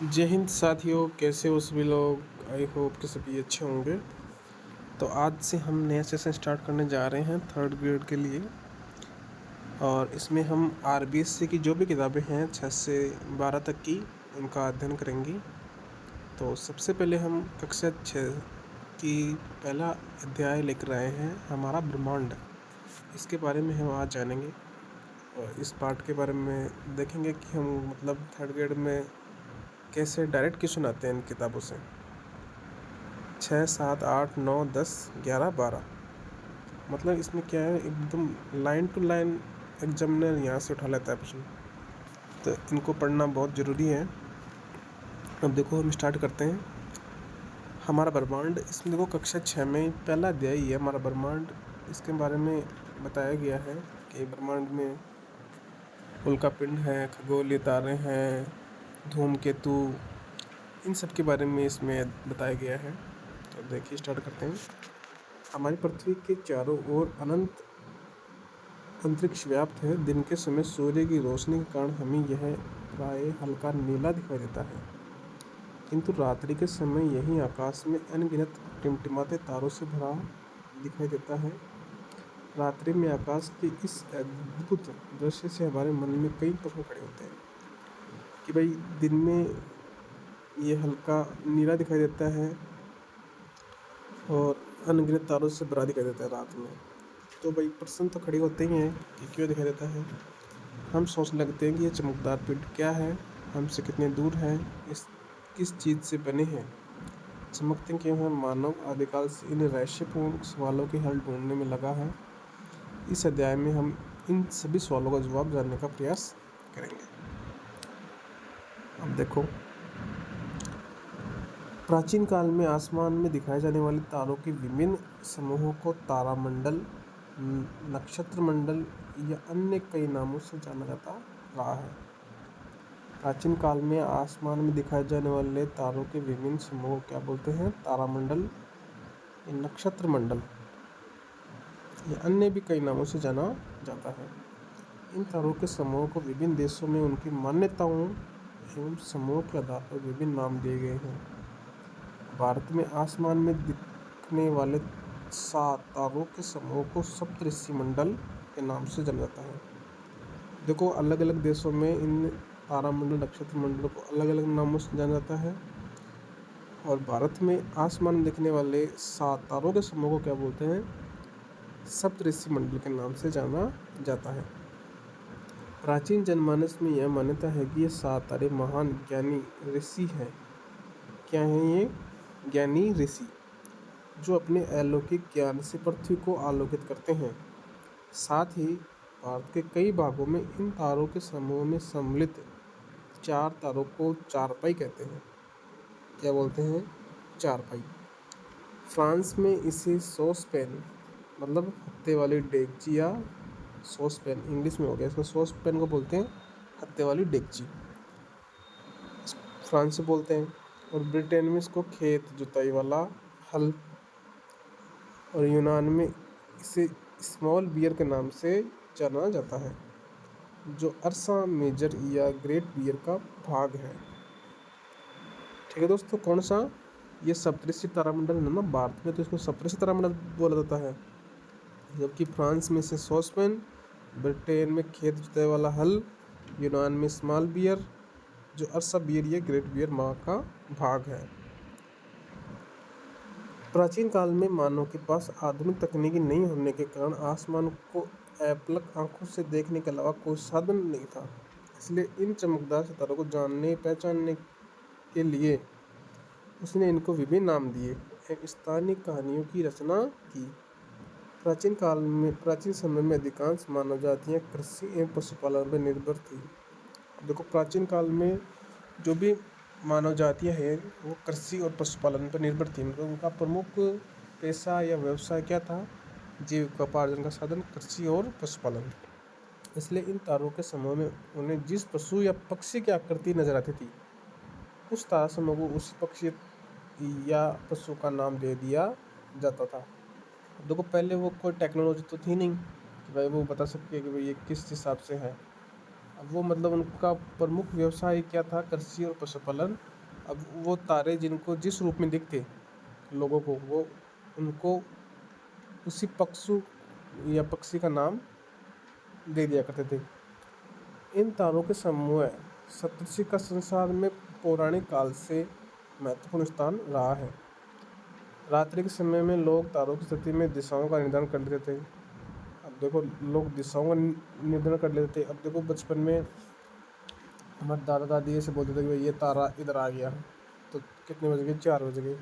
जय हिंद साथियों, कैसे हो सभी लोग। आई होप कि सभी अच्छे होंगे। तो आज से हम नया सेशन स्टार्ट करने जा रहे हैं थर्ड ग्रेड के लिए। और इसमें हम आरबीएससी की जो भी किताबें हैं 6 से 12 तक की, उनका अध्ययन करेंगे। तो सबसे पहले हम कक्षा 6 की पहला अध्याय लेकर आए हैं, हमारा ब्रह्मांड। इसके बारे में हम आज जानेंगे और इस पार्ट के बारे में देखेंगे कि हम मतलब थर्ड ग्रेड में कैसे डायरेक्ट क्वेश्चन आते हैं इन किताबों से। 6, 7, 8, 9, 10, 11, 12 मतलब इसमें क्या है, एकदम लाइन टू लाइन एग्जामिनर यहाँ से उठा लेता है प्रश्न। तो इनको पढ़ना बहुत ज़रूरी है। अब देखो हम स्टार्ट करते हैं। हमारा ब्रह्मांड, इसमें देखो कक्षा 6 में पहला अध्याय ही है हमारा ब्रह्मांड। इसके बारे में बताया गया है कि ब्रह्मांड में उल्कापिंड है, खगोलीय तारे हैं, धूमकेतु, इन सब के बारे में इसमें बताया गया है। तो देखिए स्टार्ट करते हैं। हमारी पृथ्वी के चारों ओर अनंत अंतरिक्ष व्याप्त है। दिन के समय सूर्य की रोशनी के कारण हमें यह प्राय हल्का नीला दिखाई देता है, किंतु रात्रि के समय यही आकाश में अनगिनत टिमटिमाते तारों से भरा दिखाई देता है। रात्रि में आकाश के इस अद्भुत दृश्य से हमारे मन में कई प्रश्न खड़े होते हैं कि भाई दिन में ये हल्का नीला दिखाई देता है और अनगिनत तारों से भरा दिखाई देता है रात में। तो भाई प्रश्न तो खड़े होते ही हैं कि क्यों दिखाई देता है। हम सोचने लगते हैं कि ये चमकदार पिंड क्या है, हमसे कितने दूर है, इस किस चीज़ से बने हैं, चमकते क्यों हैं। मानव आदिकाल से इन रहस्यपूर्ण सवालों के हल ढूंढने में लगा है। इस अध्याय में हम इन सभी सवालों का जवाब जानने का प्रयास करेंगे। अब देखो, प्राचीन काल में आसमान में दिखाए जाने वाले तारों के विभिन्न समूहों को तारामंडल, नक्षत्र मंडल या अन्य कई नामों से जाना जाता रहा है। प्राचीन काल में आसमान में दिखाए जाने वाले तारों के विभिन्न समूह क्या बोलते हैं? तारामंडल, नक्षत्र मंडल या अन्य भी कई नामों से जाना जाता है। इन तारों के समूह को विभिन्न देशों में उनकी मान्यताओं एवं समूह के आधार पर विभिन्न नाम दिए गए हैं। भारत में आसमान में दिखने वाले 7 तारों के समूह को सप्तऋषि मंडल के नाम से जाना जाता है। देखो, अलग अलग देशों में इन तारामंडल, नक्षत्र मंडल को अलग अलग नामों से जाना जाता है। और भारत में आसमान में दिखने वाले 7 तारों के समूह को क्या बोलते हैं? सप्तऋषि मंडल के नाम से जाना जाता है। प्राचीन जनमानस में यह मान्यता है कि ये 7 तारे महान ज्ञानी ऋषि हैं। क्या हैं ये? ज्ञानी ऋषि, जो अपने अलौकिक ज्ञान से पृथ्वी को आलोकित करते हैं। साथ ही भारत के कई भागों में इन तारों के समूह में सम्मिलित 4 तारों को चारपाई कहते हैं। क्या बोलते हैं? चारपाई। फ्रांस में इसे सॉसपैन, मतलब हत्ते वाली डेगची, या सॉसपैन इंग्लिश में हो गया, इसमें सॉसपैन को बोलते हैं हत्ते वाली डेगची, फ्रांस से बोलते हैं। और ब्रिटेन में इसको खेत जुताई वाला हल, और यूनान में इसे स्मॉल बियर के नाम से जाना जाता है, जो अर्सा मेजर या ग्रेट बियर का भाग है। ठीक है दोस्तों, कौन सा? ये सप्तऋषि तारामंडल है ना। भारत में तो इसको सप्तऋषि तारामंडल बोला जाता है, जबकि फ्रांस में इसे सॉसपैन, ब्रिटेन में खेत जुताई वाला हल, यूनान में स्मॉल बियर, जो अर्सा बियर या ग्रेट बियर माँ का भाग है। प्राचीन काल में मानव के पास आधुनिक तकनीकी नहीं होने के कारण आसमान को अपलक आंखों से देखने के अलावा कोई साधन नहीं था। इसलिए इन चमकदार सितारों को जानने पहचानने के लिए उसने इनको विभिन्न नाम दिए, एक स्थानीय कहानियों की रचना की। प्राचीन समय में अधिकांश मानव जातियाँ कृषि एवं पशुपालन पर निर्भर थी। देखो, प्राचीन काल में जो भी मानव जातियाँ हैं वो कृषि और पशुपालन पर निर्भर थी। मतलब उनका प्रमुख पेशा या व्यवसाय क्या था? जीविकोपार्जन का साधन कृषि और पशुपालन। इसलिए इन तारों के समूह में उन्हें जिस पशु या पक्षी की आकृति नजर आती थी, उस तारा समूह को उस पक्षी या पशु का नाम दे दिया जाता था। देखो, पहले वो कोई टेक्नोलॉजी तो थी नहीं कि भाई वो बता सके कि भाई ये किस हिसाब से है। अब वो मतलब उनका प्रमुख व्यवसाय क्या था? कृषि और पशुपालन। अब वो तारे जिनको जिस रूप में दिखते लोगों को, वो उनको उसी पक्षु या पक्षी का नाम दे दिया करते थे। इन तारों के समूह सप्तर्षि का संसार में पौराणिक काल से महत्वपूर्ण स्थान रहा है। रात्रि के समय में लोग तारों की स्थिति में दिशाओं का निर्धारण कर लेते थे। अब देखो, लोग दिशाओं का निर्धारण कर लेते थे। अब देखो, बचपन में हमारे दादा दादी ऐसे बोलते थे कि भाई ये तारा इधर आ गया, तो कितने बज गए? 4 बज गए।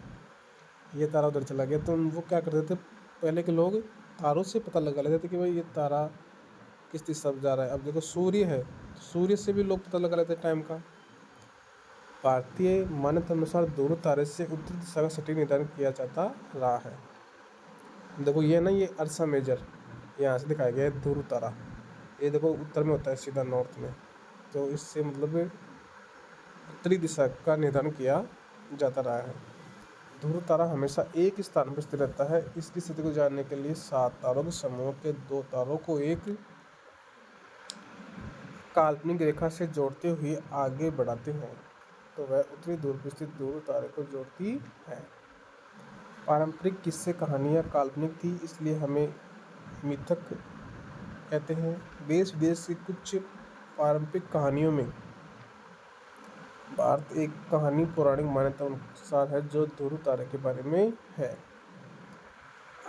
ये तारा उधर चला गया। तो वो क्या करते थे, पहले के लोग तारों से पता लगा लेते थे कि भाई ये तारा किस दिशा में जा रहा है। अब देखो, सूर्य है, सूर्य से भी लोग पता लगा लेते हैं टाइम का। भारतीय मान्यता अनुसार ध्रुव तारे से उत्तर दिशा का सटीक निर्धारण किया जाता रहा है। देखो ये ना, ये अर्सा मेजर यहाँ से दिखाया गया है ध्रुव तारा। ये देखो उत्तर में होता है, सीधा नॉर्थ में। तो इससे मतलब उत्तरी दिशा का निर्धारण किया जाता रहा है। ध्रुव तारा हमेशा एक स्थान पर स्थिर रहता है। इसकी स्थिति को जानने के लिए 7 तारों के समूह के 2 तारों को एक काल्पनिक रेखा से जोड़ते हुए आगे बढ़ाते हैं, तो वह उत्तरी ध्रुव पर स्थित ध्रुव तारे को जोड़ती है। पारंपरिक किस्से कहानियाँ काल्पनिक थी, इसलिए हमें मिथक कहते हैं। देश विदेश की कुछ पारंपरिक कहानियों में भारत एक कहानी पौराणिक मान्यता अनुसार है जो ध्रुव तारे के बारे में है।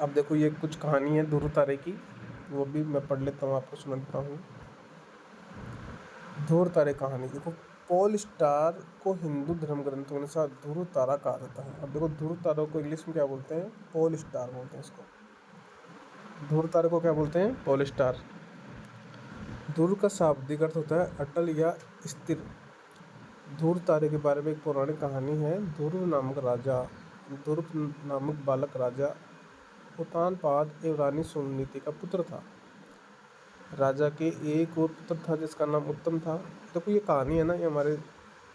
अब देखो, ये कुछ कहानी है ध्रुव तारे की, वो भी मैं पढ़ लेता हूँ, आपको सुनाता हूँ। ध्रुव तारे कहानी। देखो, पोल स्टार को हिंदू धर्म ग्रंथों के अनुसार ध्रुव तारा कहा जाता है। अब देखो, ध्रुव तारों को इंग्लिश में क्या बोलते हैं? पोल स्टार बोलते हैं इसको। ध्रुव तारे को क्या बोलते हैं? Pole star. ध्रुव का शाब्दिक अर्थ होता है अटल या स्थिर। ध्रुव तारे के बारे में एक पौराणिक कहानी है। ध्रुव नामक बालक राजा उत्तानपाद एवं रानी सुनीति का पुत्र था। राजा के एक और पुत्र था जिसका नाम उत्तम था। देखो, ये कहानी है ना, ये हमारे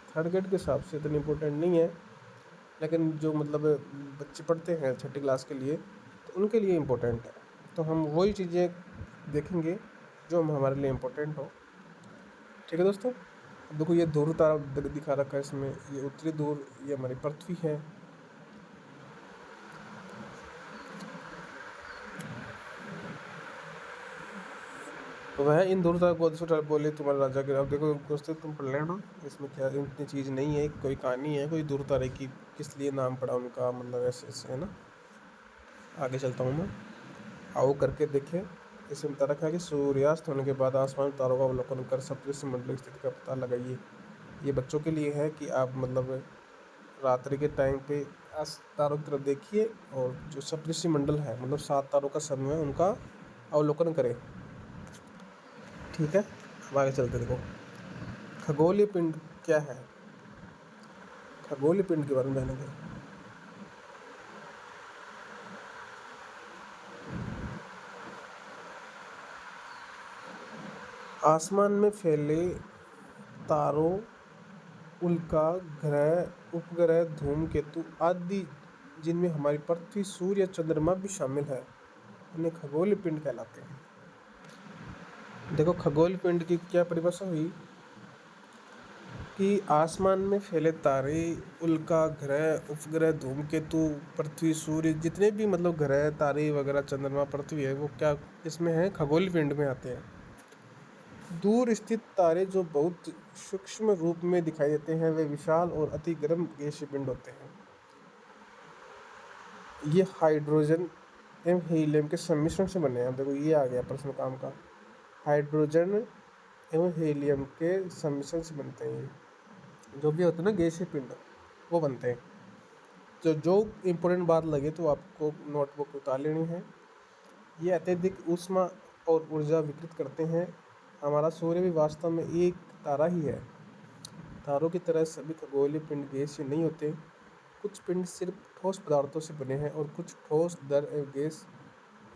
3rd ग्रेड के हिसाब से इतनी इम्पोर्टेंट नहीं है, लेकिन जो मतलब बच्चे पढ़ते हैं 6ठी क्लास के लिए, तो उनके लिए इम्पोर्टेंट है। तो हम वही चीज़ें देखेंगे जो हमारे लिए इम्पोर्टेंट हो। ठीक है दोस्तों। अब देखो, ये ध्रुव तारा दिखा रखा है इसमें। ये उत्तरी ध्रुव, ये हमारी पृथ्वी है। तो वह इन ध्रुव तारा को बोले तुम्हारे राजा के। अब देखो दोस्तों, तुम पढ़ लेना, इसमें क्या इतनी चीज़ नहीं है, कोई कहानी है, कोई ध्रुव तारे की किस लिए नाम पड़ा उनका, मतलब ऐसे ऐसे है ना। आगे चलता हूँ मैं, आओ करके देखें। इसमें बता रखा है कि सूर्यास्त होने के बाद आसमान में तारों का अवलोकन कर सप्तऋषि मंडल की स्थिति का पता लगाइए। ये बच्चों के लिए है कि आप मतलब रात्रि के टाइम पे तारों की तरफ देखिए और जो सप्तऋषि मंडल है, मतलब 7 तारों का समूह है, उनका अवलोकन करें। ठीक है, अब आगे चलते। देखो, खगोलीय पिंड क्या है? खगोलीय पिंड के बारे में जानेंगे। आसमान में फैले तारों, उल्का, ग्रह, उपग्रह, धूमकेतु आदि, जिनमें हमारी पृथ्वी, सूर्य, चंद्रमा भी शामिल है, उन्हें खगोलीय पिंड कहलाते हैं। देखो, खगोलीय पिंड की क्या परिभाषा हुई कि आसमान में फैले तारे, उल्का, ग्रह, उपग्रह, धूमकेतु, पृथ्वी, सूर्य, जितने भी मतलब ग्रह, तारे वगैरह, चंद्रमा, पृथ्वी है, वो क्या इसमें है? खगोलीय पिंड में आते हैं। दूर स्थित तारे जो बहुत सूक्ष्म रूप में दिखाई देते हैं, वे विशाल और अति गर्म गैसीय पिंड होते हैं। ये हाइड्रोजन एवं हीलियम के सम्मिश्रण से बने हैं। देखो, ये आ गया प्रश्न काम का। हाइड्रोजन एवं हीलियम के सम्मिश्रण से बनते हैं। ये जो भी होते हैं ना गैसीय पिंड, वो बनते हैं। तो जो इम्पोर्टेंट बात लगे तो आपको नोटबुक उतार लेनी है। ये अत्यधिक ऊष्मा और ऊर्जा विकृत करते हैं। हमारा सूर्य भी वास्तव में एक तारा ही है। तारों की तरह सभी खगोलीय पिंड गैसीय नहीं होते। कुछ पिंड सिर्फ ठोस पदार्थों से बने हैं और कुछ ठोस, द्रव एवं गैस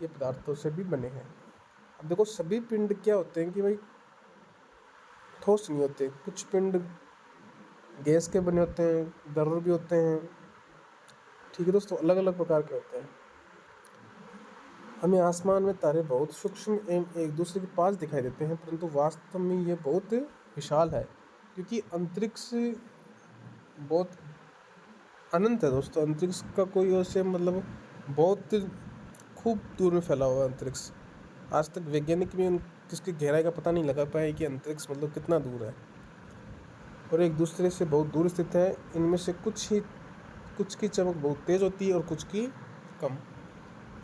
ये पदार्थों से भी बने हैं। अब देखो, सभी पिंड क्या होते हैं कि भाई ठोस नहीं होते। कुछ पिंड गैस के बने होते हैं, द्रव भी होते हैं। ठीक है दोस्तों, अलग अलग प्रकार के होते हैं। हमें आसमान में तारे बहुत सूक्ष्म एवं एक दूसरे के पास दिखाई देते हैं, परंतु वास्तव में ये बहुत विशाल है, क्योंकि अंतरिक्ष बहुत अनंत है दोस्तों। अंतरिक्ष का कोई वैसे मतलब बहुत खूब दूर में फैला हुआ है अंतरिक्ष। आज तक वैज्ञानिक भी इसकी गहराई का पता नहीं लगा पाए कि अंतरिक्ष मतलब कितना दूर है और एक दूसरे से बहुत दूर स्थित है। इनमें से कुछ की चमक बहुत तेज़ होती है और कुछ की कम।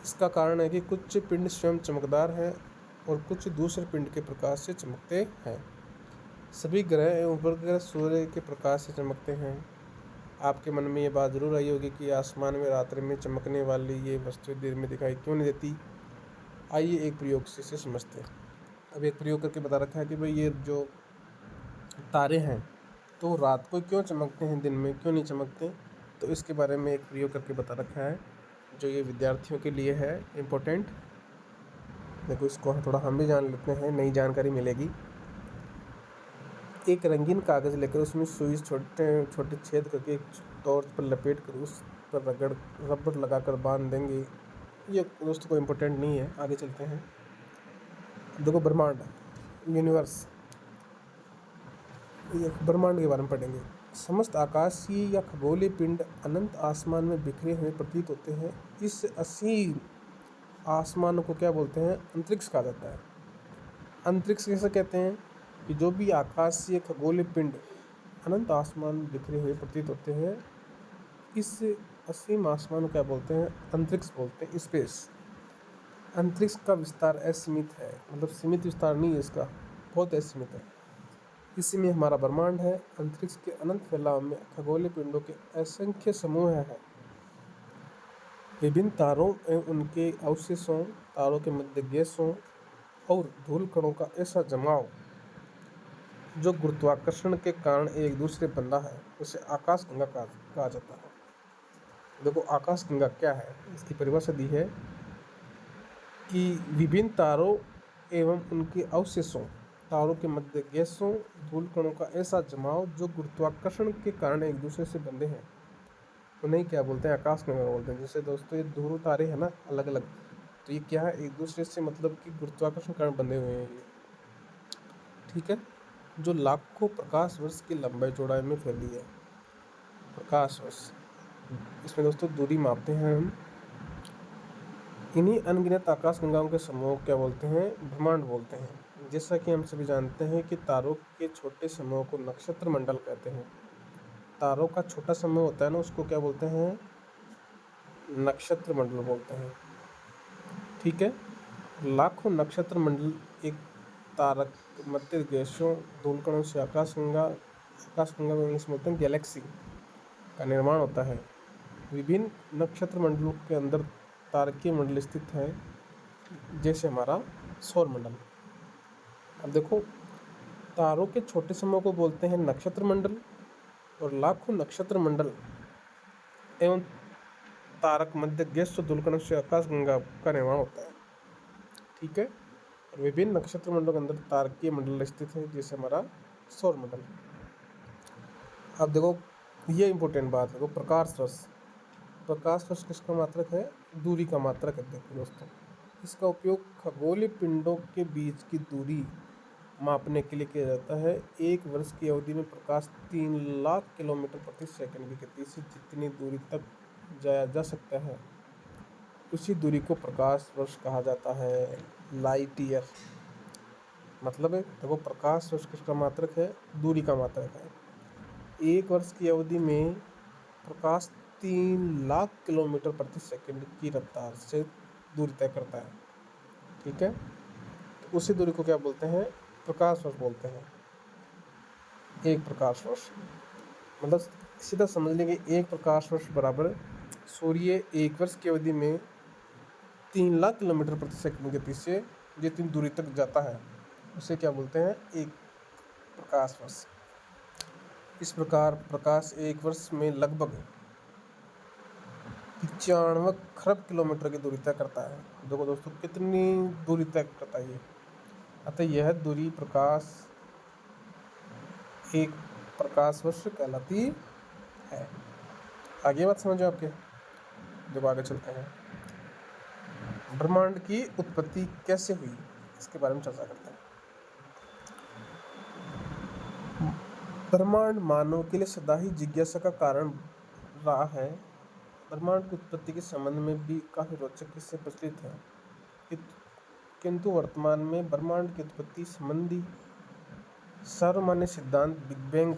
इसका कारण है कि कुछ पिंड स्वयं चमकदार हैं और कुछ दूसरे पिंड के प्रकाश से चमकते हैं। सभी ग्रह एवं उपग्रह सूर्य के प्रकाश से चमकते हैं। आपके मन में ये बात जरूर आई होगी कि आसमान में रात्रि में चमकने वाली ये वस्तुएं दिन में दिखाई क्यों नहीं देती। आइए एक प्रयोग से इसे समझते हैं। अब एक प्रयोग करके बता रखा है कि भाई ये जो तारे हैं तो रात को क्यों चमकते हैं, दिन में क्यों नहीं चमकते। तो इसके बारे में एक प्रयोग करके बता रखा है जो ये विद्यार्थियों के लिए है इम्पोर्टेंट। देखो इसको थोड़ा हम भी जान लेते हैं, नई जानकारी मिलेगी। एक रंगीन कागज़ लेकर उसमें सुई छोटे छोटे छेद करके एक टॉर्च पर लपेट कर उस पर रबड़ लगाकर बांध देंगे। ये दोस्तों को इम्पोर्टेंट नहीं है, आगे चलते हैं। देखो ब्रह्मांड, यूनिवर्स, ये ब्रह्मांड के बारे में पढ़ेंगे। समस्त आकाशीय या खगोलीय पिंड अनंत आसमान में बिखरे हुए प्रतीत होते हैं। इस असीम आसमान को क्या बोलते हैं, अंतरिक्ष कहा जाता है। अंतरिक्ष कैसे कहते हैं कि जो भी आकाशीय खगोलीय पिंड अनंत आसमान में बिखरे हुए प्रतीत होते हैं, इस असीम आसमान को क्या बोलते हैं, अंतरिक्ष बोलते हैं, स्पेस। अंतरिक्ष का विस्तार असीमित है, मतलब सीमित विस्तार नहीं है इसका, बहुत असीमित है। इसी में हमारा ब्रह्मांड है। अंतरिक्ष के अनंत फैलाव में खगोलीय पिंडों के असंख्य समूह हैं। विभिन्न तारों एवं उनके अवशेषों, तारों के मध्य गैसों और धूल कणों का ऐसा जमाव जो गुरुत्वाकर्षण के कारण एक दूसरे बंधा है, उसे आकाशगंगा कहा जाता है। देखो आकाशगंगा क्या है, इसकी परिभाषा दी है कि विभिन्न तारों एवं उनके अवशेषों, तारों के मध्य गैसों, धूल कणों का ऐसा जमाव जो गुरुत्वाकर्षण के कारण एक दूसरे से बंधे हैं, उन्हें क्या बोलते हैं, आकाशगंगा बोलते हैं। जैसे दोस्तों ये ध्रुव तारे हैं ना अलग अलग, तो ये क्या है, एक दूसरे से मतलब कि गुरुत्वाकर्षण के कारण बंधे हुए हैं ये, ठीक है, जो लाखों प्रकाश वर्ष की लंबाई चौड़ाई में फैली है। प्रकाश वर्ष, इसमें दोस्तों दूरी मापते हैं हम। इन्हीं अनगिनत आकाशगंगाओं के समूह क्या बोलते हैं, ब्रह्मांड बोलते हैं। जैसा कि हम सभी जानते हैं कि तारों के छोटे समूह को नक्षत्र मंडल कहते हैं। तारों का छोटा समूह होता है ना, उसको क्या बोलते हैं, नक्षत्र मंडल बोलते हैं, ठीक है। लाखों नक्षत्र मंडल एक तारक मध्य गैसों, धूलकणों से आकाशगंगा में इंग्लिश में बोलते हैं गैलेक्सी का निर्माण होता है। विभिन्न नक्षत्र मंडलों के अंदर तारकीय मंडल स्थित है, जैसे हमारा सौर मंडल। अब देखो तारों के छोटे समूह को बोलते हैं नक्षत्र मंडल और लाखों नक्षत्र मंडल एवं तारक मध्य गैस धूलकणों से आकाशगंगा का निर्माण होता है, ठीक है। और विभिन्न नक्षत्र मंडलों के अंदर तारकीय मंडल स्थित है, जैसे हमारा सौर मंडल। अब देखो ये इंपॉर्टेंट बात है, वो प्रकाश वर्ष। प्रकाश वर्ष किसका मात्रक है, दूरी का मात्रक है। देखो दोस्तों इसका उपयोग खगोलीय पिंडों के बीच की दूरी मापने के लिए किया जाता है। एक वर्ष की अवधि में प्रकाश 3 लाख किलोमीटर प्रति सेकंड की गति से जितनी दूरी तक जाया जा सकता है, उसी दूरी को प्रकाश वर्ष कहा जाता है, लाइट ईयर। मतलब है देखो प्रकाश वर्ष किसका मात्रक है, दूरी का मात्रक है। एक वर्ष की अवधि में प्रकाश 3 लाख किलोमीटर प्रति सेकंड की रफ्तार से दूरी तय करता है, ठीक है। तो उसी दूरी को क्या बोलते हैं, प्रकाश वर्ष बोलते हैं। एक प्रकाश वर्ष मतलब सीधा समझ लेंगे, एक प्रकाश वर्ष बराबर सूर्य एक वर्ष की अवधि में 3 लाख किलोमीटर प्रति सेकंड की गति से जितनी दूरी तक जाता है, उसे क्या बोलते हैं, एक प्रकाश वर्ष। इस प्रकार प्रकाश एक वर्ष में लगभग 95 खरब किलोमीटर की दूरी तय करता है। देखो दोस्तों कितनी दूरी तय करता है ये, अतः यह दूरी प्रकाश एक प्रकाश वर्ष कहलाती है। आगे बात समझो आपके, जब आगे चलते हैं। ब्रह्मांड की उत्पत्ति कैसे हुई, इसके बारे में चर्चा करते हैं। ब्रह्मांड मानव के लिए सदा ही जिज्ञासा का कारण रहा है। ब्रह्मांड की उत्पत्ति के संबंध में भी काफ़ी रोचक किस्से प्रचलित हैं, किंतु वर्तमान में ब्रह्मांड की उत्पत्ति संबंधी सर्वमान्य सिद्धांत बिग बैंग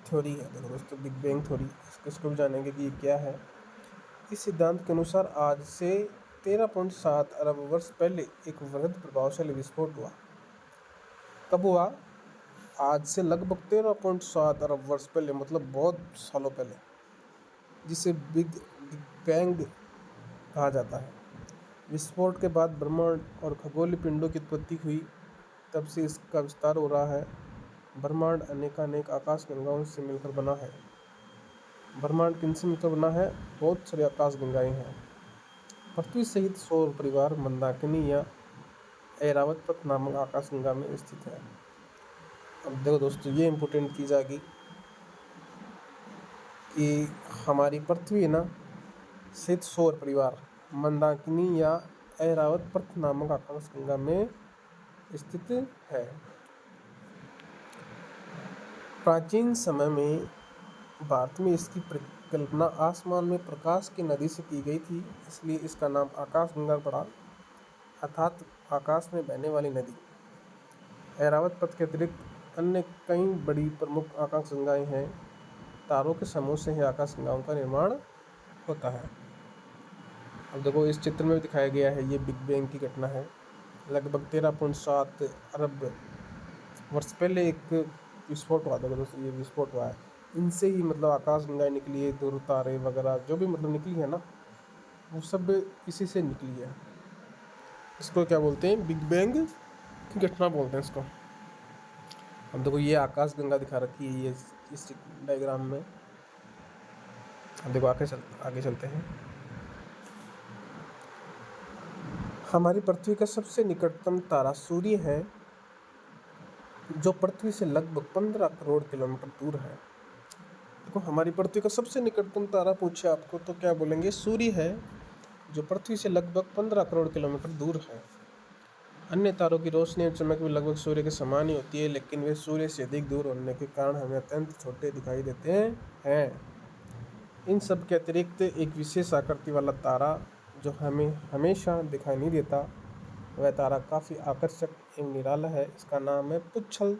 थ्योरी है। देखो दोस्तों, बिग बैंग थ्योरी इसको भी जानेंगे कि ये क्या है। इस सिद्धांत के अनुसार आज से 13.7 अरब वर्ष पहले एक वृहद प्रभावशाली विस्फोट हुआ। कब हुआ? आज से लगभग 13.7 अरब वर्ष पहले, मतलब बहुत सालों पहले, जिसे बिग बैंग कहा जाता है। विस्फोट के बाद ब्रह्मांड और खगोलीय पिंडों की उत्पत्ति हुई। तब से इसका विस्तार हो रहा है। ब्रह्मांड अनेकानेक आकाश गंगाओं से मिलकर बना है। ब्रह्मांड किनसे मिलकर बना है? बहुत सारी आकाश गंगाएं हैं। पृथ्वी सहित सौर परिवार मंदाकिनी या ऐरावत पथ नामक आकाश गंगा में स्थित है। अब देखो दोस्तों, ये इम्पोर्टेंट चीज़ आ गई कि हमारी पृथ्वी है ना, सहित सौर परिवार मंदाकिनी या ऐरावत पथ नामक आकाश गंगा में स्थित है। प्राचीन समय में भारत में इसकी परिकल्पना आसमान में प्रकाश की नदी से की गई थी, इसलिए इसका नाम आकाश गंगा पड़ा, अर्थात आकाश में बहने वाली नदी। ऐरावत पथ के अतिरिक्त अन्य कई बड़ी प्रमुख आकाश गंगाएं हैं। तारों के समूह से ही आकाश गंगाओं का निर्माण होता है। अब देखो, इस चित्र में दिखाया गया है, ये बिग बैंग की घटना है। लगभग 13.7 अरब वर्ष पहले एक विस्फोट हुआ था। दोस्तों, ये विस्फोट हुआ है, इनसे ही मतलब आकाश गंगाएं निकली है, ध्रुव तारे वगैरह जो भी मतलब निकली है ना, वो सब इसी से निकली है। इसको क्या बोलते हैं? बिग बैंग की घटना बोलते हैं इसको। अब देखो, ये आकाश गंगा दिखा रखी है ये इस डायग्राम में। अब देखो, आगे चलते हैं। हमारी पृथ्वी का सबसे निकटतम तारा सूर्य है, जो पृथ्वी से लगभग 15 करोड़ किलोमीटर दूर है। देखो, हमारी पृथ्वी का सबसे निकटतम तारा पूछे आपको तो क्या बोलेंगे? सूर्य है, जो पृथ्वी से लगभग 15 करोड़ किलोमीटर दूर है। अन्य तारों की रोशनी और चमक भी लगभग सूर्य के समान ही होती है, लेकिन वे सूर्य से अधिक दूर होने के कारण हमें अत्यंत छोटे दिखाई देते हैं। इन सब के अतिरिक्त एक विशेष आकृति वाला तारा जो हमें हमेशा दिखाई नहीं देता, वह तारा काफ़ी आकर्षक एवं निराला है। इसका नाम है पुच्छल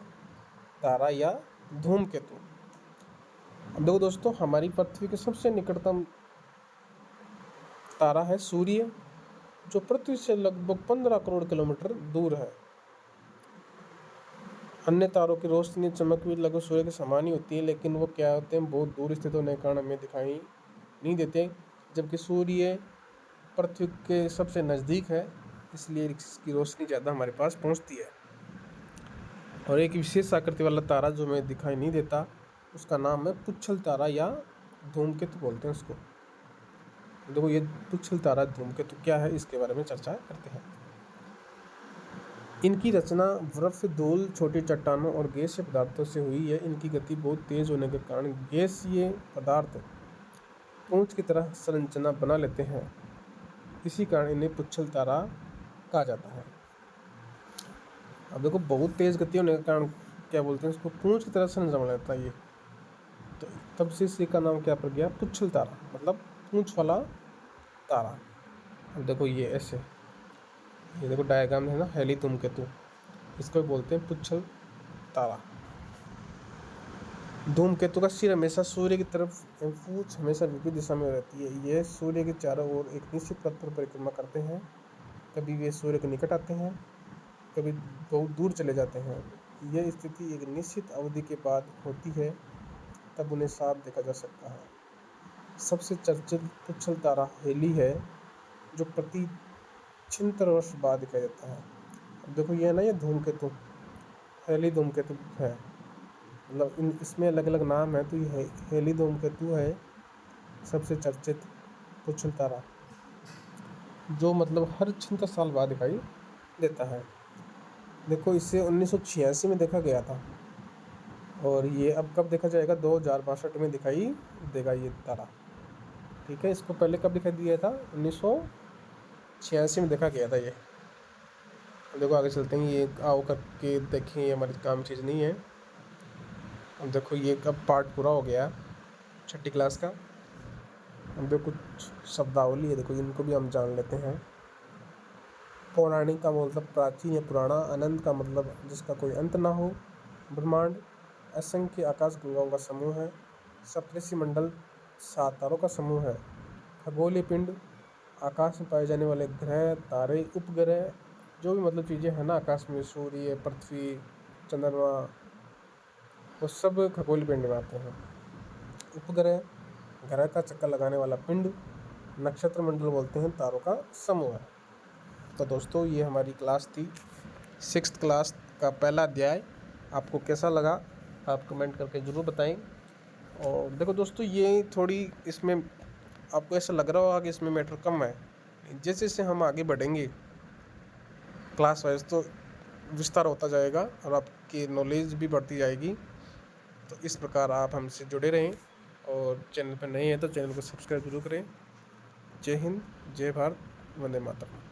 तारा या धूमकेतु। अब देखो दोस्तों, हमारी पृथ्वी के सबसे निकटतम तारा है सूर्य, जो पृथ्वी से लगभग 15 करोड़ किलोमीटर दूर है। अन्य तारों की रोशनी चमक भी लगभग सूर्य के समान ही होती है, लेकिन वो क्या होते हैं, बहुत दूर स्थित होने के कारण हमें दिखाई नहीं देते, जबकि सूर्य पृथ्वी के सबसे नज़दीक है, इसलिए इसकी रोशनी ज़्यादा हमारे पास पहुंचती है। और एक विशेष आकृति वाला तारा जो हमें दिखाई नहीं देता, उसका नाम है पुच्छल तारा या धूमकेतु बोलते हैं उसको। देखो, ये पुच्छल तारा धूमकेतु क्या है, इसके बारे में चर्चा करते हैं। इनकी रचना बर्फ, धूल, छोटी चट्टानों और गैसीय पदार्थों से हुई है। इनकी गति बहुत तेज होने के कारण गैसीय पदार्थ पूंछ की तरह संरचना बना लेते हैं। इसी कारण इन्हें पुच्छल तारा कहा जाता है। अब देखो, बहुत तेज गति होने के कारण क्या बोलते हैं इसको? पूंछ की तरह संरचना बना लेता है ये, तो तब से इसी का नाम क्या पड़ गया? पुच्छल तारा, मतलब पूंछ वाला तारा। अब देखो, ये ऐसे, ये देखो डायग्राम है ना, हेली धूमकेतु, इसको बोलते हैं पुच्छल तारा। धूमकेतु का सिर हमेशा सूर्य की तरफ एवं पूंछ हमेशा विपरीत दिशा में रहती है। यह सूर्य के चारों ओर एक निश्चित पथ पर परिक्रमा करते हैं। कभी वे सूर्य के निकट आते हैं, कभी बहुत दूर चले जाते हैं। यह स्थिति एक निश्चित अवधि के बाद होती है, तब उन्हें साफ देखा जा सकता है। सबसे चर्चित पुच्छल तारा हेली है, जो प्रति 76 वर्ष बाद दिखाई देता है। अब देखो, ये ना, ये धूमकेतु हेली धूमकेतु है, मतलब इसमें अलग अलग नाम है, तो ये हेली धूमकेतु है सबसे चर्चित पुच्छल तारा, जो मतलब हर 76 साल बाद दिखाई देता है। देखो, इसे 1986 में देखा गया था, और ये अब कब देखा जाएगा? 2062 में दिखाई देगा ये तारा। ठीक है, इसको पहले कब दिखाई दिया था? 1986 में देखा गया था ये। देखो, आगे चलते हैं। ये आओ करके देखें, ये हमारी काम चीज़ नहीं है। अब देखो ये कब पार्ट पूरा हो गया छठी क्लास का। अब देखो कुछ शब्दावली है, देखो इनको भी हम जान लेते हैं। पौराणिक का मतलब प्राचीन या पुराना, अनंत का मतलब जिसका कोई अंत ना हो, ब्रह्मांड असंख्य आकाश गंगाओं का समूह है, सप्तऋषि मंडल 7 तारों का समूह है, खगोलीय पिंड आकाश में पाए जाने वाले ग्रह तारे उपग्रह जो भी मतलब चीज़ें हैं ना आकाश में, सूर्य पृथ्वी चंद्रमा, वो सब खगोलीय पिंड में आते हैं। उपग्रह ग्रह का चक्कर लगाने वाला पिंड, नक्षत्र मंडल बोलते हैं तारों का समूह है। तो दोस्तों ये हमारी क्लास थी 6th क्लास का पहला अध्याय। आपको कैसा लगा आप कमेंट करके ज़रूर बताएं। और देखो दोस्तों ये थोड़ी इसमें आपको ऐसा लग रहा होगा कि इसमें मैटर कम है, जैसे जैसे हम आगे बढ़ेंगे क्लास वाइज तो विस्तार होता जाएगा और आपकी नॉलेज भी बढ़ती जाएगी। तो इस प्रकार आप हमसे जुड़े रहें और चैनल पर नए हैं तो चैनल को सब्सक्राइब जरूर करें। जय हिंद, जय भारत, वंदे मातरम।